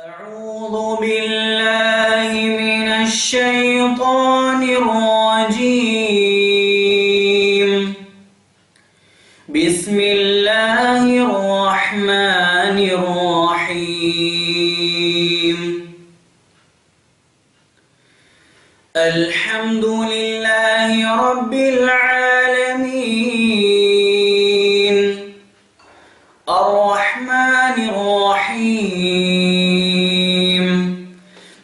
أعوذ بالله من الشيطان الرجيم. بسم الله الرحمن الرحيم. الحمد لله رب العالمين. الرحمن الرحيم.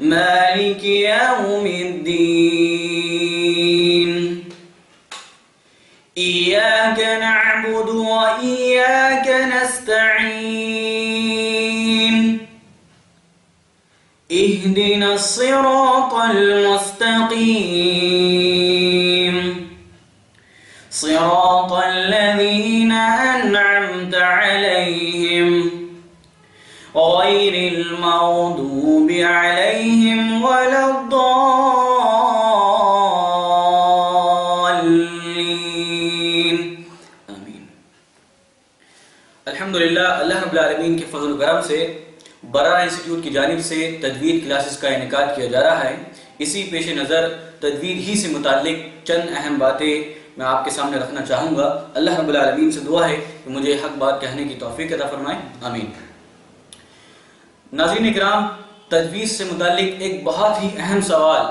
مالك يوم الدين. إياك نعبد وإياك نستعين. اهدنا الصراط المستقيم. صراط الذين أنعمت عليهم غير المغضوب عليهم ولا الضالين. آمین. الحمدللہ اللہ رب العالمین کے فضل و کرم سے برا انسٹیٹیوٹ کی جانب سے تجوید کلاسز کا انعقاد کیا جا رہا ہے. اسی پیش نظر تجوید ہی سے متعلق چند اہم باتیں میں آپ کے سامنے رکھنا چاہوں گا. اللہ رب العالمین سے دعا ہے کہ مجھے حق بات کہنے کی توفیق عطا فرمائے. آمین. ناظرین اکرام، تجوید سے متعلق ایک بہت ہی اہم سوال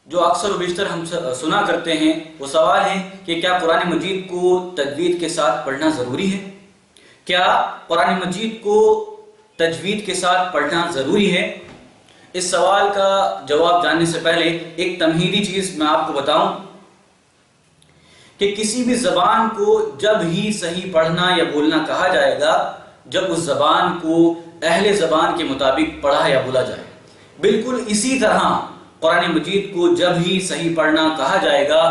جو اکثر و بیشتر ہم سنا کرتے ہیں، وہ سوال ہے کہ کیا قرآن مجید کو تجوید کے ساتھ پڑھنا ضروری ہے؟ کیا قرآن مجید کو تجوید کے ساتھ پڑھنا ضروری ہے؟ اس سوال کا جواب جاننے سے پہلے ایک تمہیدی چیز میں آپ کو بتاؤں کہ کسی بھی زبان کو جب ہی صحیح پڑھنا یا بولنا کہا جائے گا جب اس زبان کو اہل زبان کے مطابق پڑھا یا بولا جائے. بالکل اسی طرح قرآن مجید کو جب ہی صحیح پڑھنا کہا جائے گا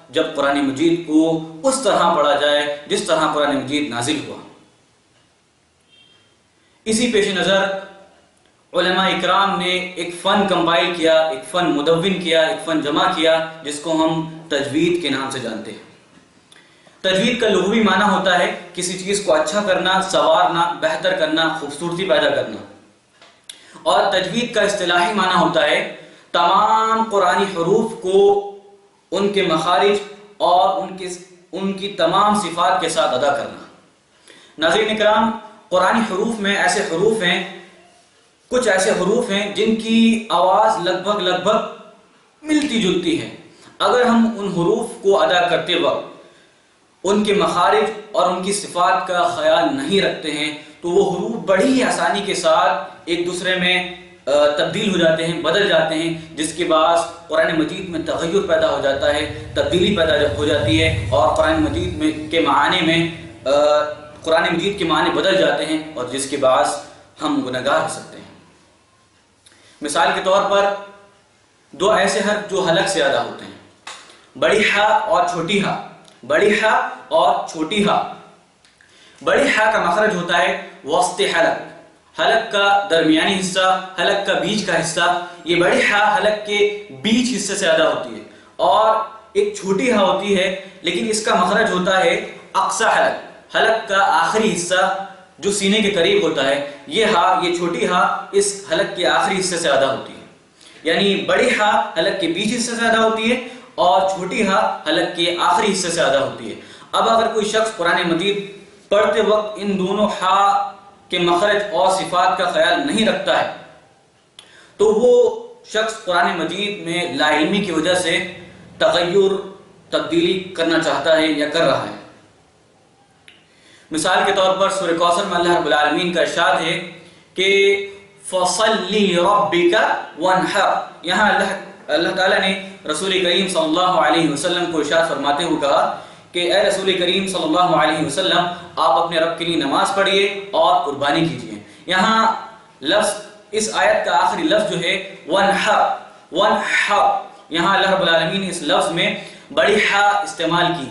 جب قرآن مجید کو اس طرح پڑھا جائے جس طرح قرآن مجید نازل ہوا. اسی پیش نظر علماء اکرام نے ایک فن کمپائل کیا، ایک فن مدون کیا، ایک فن جمع کیا جس کو ہم تجوید کے نام سے جانتے ہیں. تجوید کا لغوی معنی ہوتا ہے کسی چیز کو اچھا کرنا، سنوارنا، بہتر کرنا، خوبصورتی پیدا کرنا. اور تجوید کا اصطلاحی معنی ہوتا ہے تمام قرآنی حروف کو ان کے مخارج اور ان کی تمام صفات کے ساتھ ادا کرنا. ناظرین اکرام، قرآنی حروف میں ایسے حروف ہیں، کچھ ایسے حروف ہیں جن کی آواز لگ بھگ ملتی جلتی ہے. اگر ہم ان حروف کو ادا کرتے وقت ان کے مخارج اور ان کی صفات کا خیال نہیں رکھتے ہیں تو وہ حروف بڑی ہی آسانی کے ساتھ ایک دوسرے میں تبدیل ہو جاتے ہیں، بدل جاتے ہیں، جس کے باعث قرآن مجید میں تغیر پیدا ہو جاتا ہے، تبدیلی پیدا ہو جاتی ہے اور قرآن مجید کے معنی بدل جاتے ہیں اور جس کے باعث ہم گنہگار ہو سکتے ہیں. مثال کے طور پر دو ایسے حرف جو حلق سے ادا ہوتے ہیں، بڑی ہا اور چھوٹی ہا. بڑی ہا اور چھوٹی ہا. بڑی ہا کا مخرج ہوتا ہے وسط حلق، حلق کا درمیانی حصہ، حلق کا بیچ کا حصہ. یہ بڑی ہا حلق کے بیچ حصے سے ادا ہوتی ہے. اور ایک چھوٹی ہا ہوتی ہے لیکن اس کا مخرج ہوتا ہے اقصی حلق، حلق کا آخری حصہ جو سینے کے قریب ہوتا ہے. یہ چھوٹی ہا اس حلق کے آخری حصے سے ادا ہوتی ہے. یعنی بڑی ہا حلق کے بیچ حصے سے ادا ہوتی ہے اور چھوٹی ہا حلق کے آخری حصے سے ادا ہوتی ہے. اب اگر کوئی شخص قرآن مجید پڑھتے وقت ان دونوں ہا کے مخرج اور صفات کا خیال نہیں رکھتا ہے تو وہ شخص قرآن مجید میں لا علمی کی وجہ سے تبدیلی کرنا چاہتا ہے یا کر رہا ہے. مثال کے طور پر سورہ کوثر میں اللہ رب العالمین کا ارشاد ہے کہ فَصَلِّ رَبِّكَ وَانْحَرْ. یہاں اللہ تعالیٰ نے رسول کریم صلی اللہ علیہ وسلم کو ارشاد فرماتے ہوئے کہا کہ اے رسول کریم صلی اللہ علیہ وسلم، آپ اپنے رب کے لیے نماز پڑھیے اور قربانی کیجیے. یہاں لفظ، اس آیت کا آخری لفظ جو ہے وَانْحَرْ، یہاں اللہ رب العالمین نے اس لفظ میں بڑی ہا استعمال کی.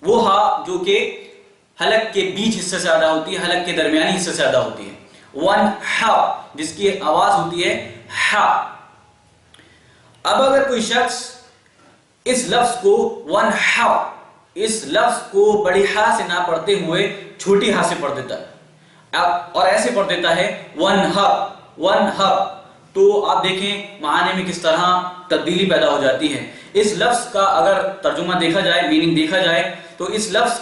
وہ ہا جو کہ حلق کے بیچ حصے سے ادا ہوتی ہے، حلق کے درمیانی حصے سے ادا ہوتی ہے. وَانْحَرْ جس کی آواز ہوتی ہے ہا. اب اگر کوئی شخص اس لفظ کو وَانْحَرْ، اس لفظ کو بڑی ہا سے نہ پڑھتے ہوئے چھوٹی ہا سے پڑھ دیتا ہے اور ایسے پڑھ دیتا ہے وَانْحَرْ وانحر، تو آپ دیکھیں معنی میں کس طرح تبدیلی پیدا ہو جاتی ہے۔ اس لفظ کا اگر ترجمہ دیکھا جائے، میننگ دیکھا جائے، تو اس لفظ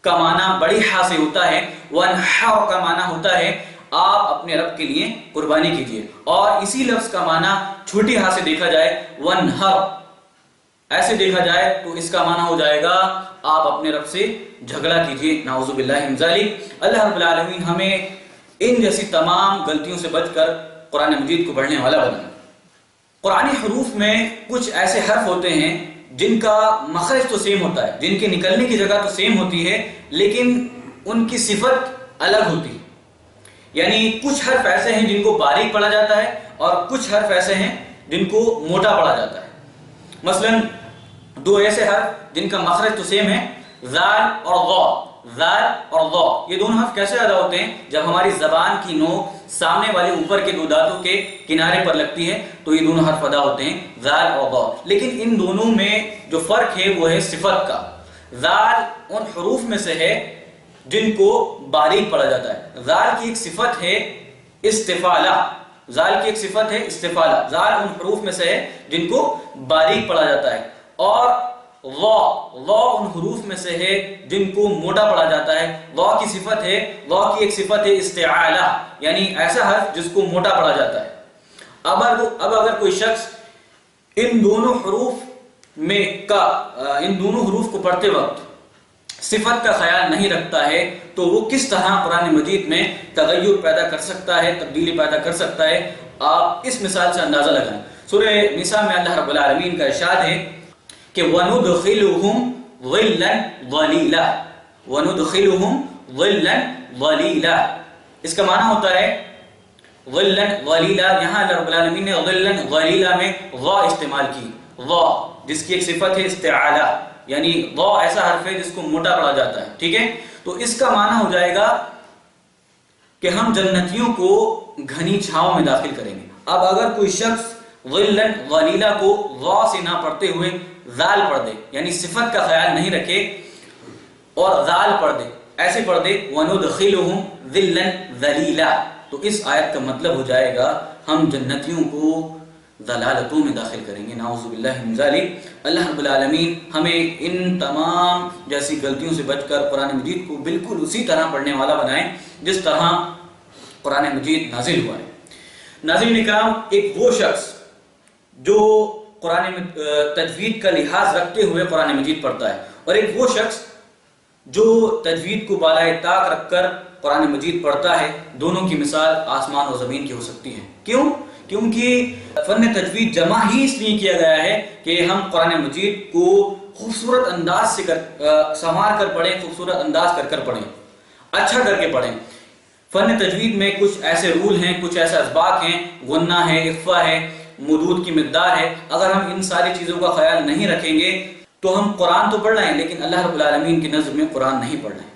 کا معنی بڑی ہا سے ہوتا ہے، وانحر کا معنی ہوتا ہے آپ اپنے رب کے لیے قربانی کیجئے، اور اسی لفظ کا معنی چھوٹی ہا سے دیکھا جائے وانحر، ایسے دیکھا جائے تو اس کا معنی ہو جائے گا آپ اپنے رب سے جھگڑا کیجئے، نعوذ باللہ من ذالک۔ اللہ رب العالمین ہمیں ان جیسی تمام غلطیوں سے بچ کر قرآن مجید کو پڑھنے والا بنائے۔ قرآنی حروف میں کچھ ایسے حرف ہوتے ہیں جن کا مخرج تو سیم ہوتا ہے، جن کے نکلنے کی جگہ تو سیم ہوتی ہے، لیکن ان کی صفت الگ ہوتی ہے۔ یعنی کچھ حرف ایسے ہیں جن کو باریک پڑھا جاتا ہے، اور کچھ حرف ایسے ہیں جن کو موٹا پڑھا جاتا ہے۔ مثلا دو ایسے حرف جن کا مخرج تو سیم ہے، زال اور غا، زال اور غا، یہ دونوں حرف کیسے ادا ہوتے ہیں؟ جب ہماری زبان کی نوک سامنے والے اوپر کے دو دانتوں کے کنارے پر لگتی ہے تو یہ دونوں حرف ادا ہوتے ہیں، زال اور غا۔ لیکن ان دونوں میں جو فرق ہے وہ ہے صفت کا۔ زال ان حروف میں سے ہے جن کو باریک پڑھا جاتا ہے۔ زال کی ایک صفت ہے استفالہ، زال کی ایک صفت ہے استفالہ، زال ان حروف میں سے ہے جن کو باریک پڑھا جاتا ہے، اور وا، وا ان حروف میں سے ہے جن کو موٹا پڑھا جاتا ہے۔ وا کی صفت ہے، وا کی ایک صفت ہے استعالہ، یعنی ایسا حرف جس کو موٹا پڑھا جاتا ہے۔ اب اگر کوئی شخص ان دونوں حروف کو پڑھتے وقت صفت کا خیال نہیں رکھتا ہے تو وہ کس طرح قرآن مجید میں تغیر پیدا کر سکتا ہے، تبدیلی پیدا کر سکتا ہے، آپ اس مثال سے اندازہ لگائیں۔ سورہ نساء میں اللہ رب العالمین کا ارشاد ہے کہ وَنُدْخِلُهُمْ ظِلًّا ظَلِيلًا، وَنُدْخِلُهُمْ ظِلًّا ظَلِيلًا، اس کا معنی ہوتا ہے ظِلًّا ظَلِيلًا۔ یہاں اللہ رب العالمین نے ظِلًّا ظَلِيلًا میں غا استعمال کی، غا جس کی ایک صفت ہے استعالہ، یعنی غا ایسا حرف ہے جس کو موٹا پڑھا جاتا ہے، ٹھیک ہے؟ تو اس کا معنی ہو جائے گا کہ ہم جنتیوں کو گھنی چھاؤں میں داخل کریں گے۔ اب اگر کوئی شخص ظِلًّا ظَلِيلًا کو غا سے نہ پڑھتے ہوئے ذال پڑھ دے، یعنی صفت کا خیال نہیں رکھے اور ذال پڑھ دے، ایسے پڑھ دے وَنُدْخِلُهُمْ ظِلًّا ظَلِيلًا، تو اس آیت کا مطلب ہو جائے گا ہم جنتیوں کو ضلالتوں میں داخل کریں گے، نعوذ باللہ من ذالک۔ اللہ رب العالمین ہمیں ان تمام جیسی غلطیوں سے بچ کر قرآن مجید کو بالکل اسی طرح پڑھنے والا بنائیں جس طرح قرآن مجید نازل ہوا ہے۔ ناظرین اکرام، ایک وہ شخص جو قرآن تجوید کا لحاظ رکھتے ہوئے قرآن مجید پڑھتا ہے، اور ایک وہ شخص جو تجوید کو بالائے طاق رکھ کر قرآن مجید پڑھتا ہے، دونوں کی مثال آسمان و زمین کی ہو سکتی ہے۔ کیوں؟ کیونکہ فن تجوید جمع ہی اس لیے کیا گیا ہے کہ ہم قرآن مجید کو خوبصورت انداز سے سنوار کر پڑھیں، خوبصورت انداز کر کر پڑھیں، اچھا کر کے پڑھیں۔ فن تجوید میں کچھ ایسے رول ہیں، کچھ ایسے اسباق ہیں، غنہ ہے، اخفا ہے، مدود کی مقدار ہے۔ اگر ہم ان ساری چیزوں کا خیال نہیں رکھیں گے تو ہم قرآن تو پڑھ رہے ہیں لیکن اللہ رب العالمین کی نظر میں قرآن نہیں پڑھ رہے ہیں۔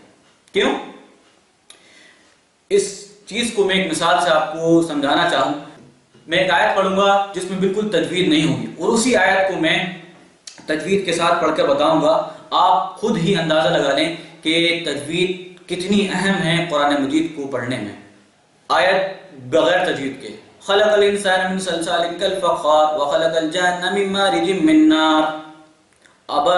کیوں؟ اس چیز کو میں ایک مثال سے آپ کو سمجھانا چاہوں۔ میں ایک آیت پڑھوں گا جس میں بالکل تجوید نہیں ہوگی، اور اسی آیت کو میں تجوید کے ساتھ پڑھ کر بتاؤں گا، آپ خود ہی اندازہ لگا لیں کہ تجوید کتنی اہم ہے قرآن مجید کو پڑھنے میں۔ آیت بغیر تجوید کے، خلق الانسان من صلصال کالفخار وخلق الجان من مارج من نار۔ اب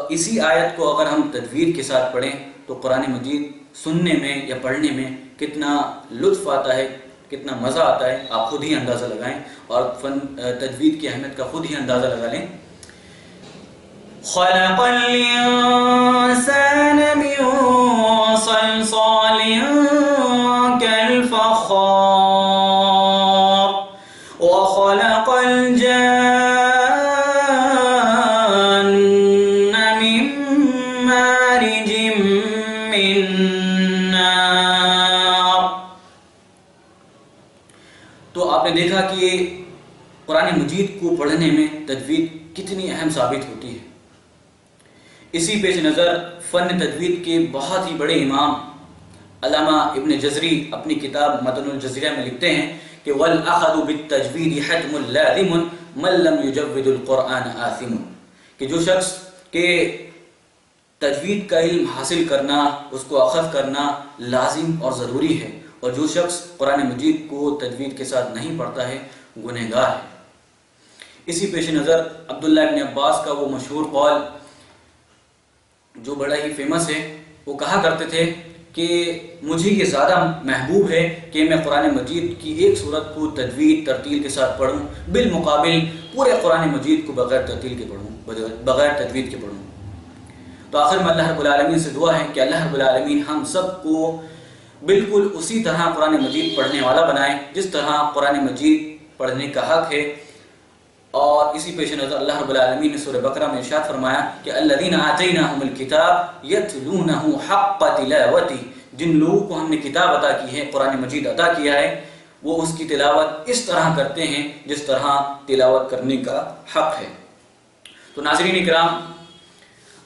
اسی آیت کو اگر ہم تجوید کے ساتھ پڑھیں تو قرآن مجید سننے میں یا پڑھنے میں کتنا لطف آتا ہے، کتنا مزہ آتا ہے، آپ خود ہی اندازہ لگائیں اور تجوید کی اہمیت کا خود ہی اندازہ لگا لیں۔ خلق الانسان من صلصال كالفخار وخلق الجان من مارج من نار۔ تو آپ نے دیکھا کہ قرآن مجید کو پڑھنے میں تجوید کتنی اہم ثابت ہوتی ہے۔ اسی پیش نظر فن تجوید کے بہت ہی بڑے امام علامہ ابن جزری اپنی کتاب متن الجزریہ میں لکھتے ہیں کہ وَالْأَخَذُ بِالتَّجْوِيدِ حَتْمٌ لَازِمٌ مَنْ لَمْ يُجَوِّدُ الْقُرْآنَ آثِمٌ، کہ جو شخص کے تجوید کا علم حاصل کرنا، اس کو اخذ کرنا لازم اور ضروری ہے، اور جو شخص قرآن مجید کو تجوید کے ساتھ نہیں پڑھتا ہے گنہگار ہے۔ اسی پیش نظر عبداللہ ابن عباس کا وہ مشہور قول جو بڑا ہی فیمس ہے، وہ کہا کرتے تھے کہ مجھے یہ زیادہ محبوب ہے کہ میں قرآن مجید کی ایک سورت کو تجوید ترتیل کے ساتھ پڑھوں بالمقابل پورے قرآن مجید کو بغیر ترتیل کے پڑھوں، بغیر تجوید کے پڑھوں۔ تو آخر میں اللہ رب العالمین سے دعا ہے کہ اللہ رب العالمین ہم سب کو بالکل اسی طرح قرآن مجید پڑھنے والا بنائے جس طرح قرآن مجید پڑھنے کا حق ہے۔ اور اسی پیش نظر اللہ رب العالمین نے سورہ بقرہ میں ارشاد فرمایا کہ الذین آتیناہم الکتاب یتلونہ حق تلاوتہ، جن لوگوں کو ہم نے کتاب عطا کی ہے، قرآن مجید عطا کیا ہے، وہ اس کی تلاوت اس طرح کرتے ہیں جس طرح تلاوت کرنے کا حق ہے۔ تو ناظرین کرام،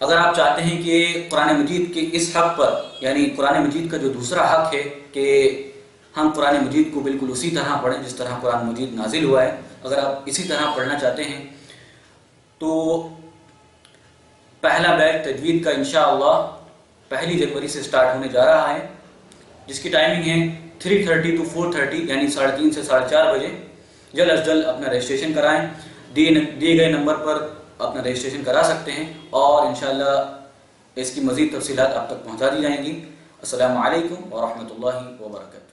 اگر آپ چاہتے ہیں کہ قرآن مجید کے اس حق پر، یعنی قرآن مجید کا جو دوسرا حق ہے کہ ہم قرآن مجید کو بالکل اسی طرح پڑھیں جس طرح قرآن مجید نازل ہوا ہے، اگر آپ اسی طرح پڑھنا چاہتے ہیں تو پہلا بیچ تجوید کا انشاءاللہ 1 جنوری سے سٹارٹ ہونے جا رہا ہے، جس کی ٹائمنگ ہے 3:30 to 4:30، یعنی 3:30 سے 4:30 بجے۔ جلد از جلد اپنا رجسٹریشن کرائیں، دیے گئے نمبر پر اپنا رجسٹریشن کرا سکتے ہیں، اور انشاءاللہ اس کی مزید تفصیلات آپ تک پہنچا دی جائیں گی۔ السلام علیکم ورحمۃ اللہ وبرکاتہ۔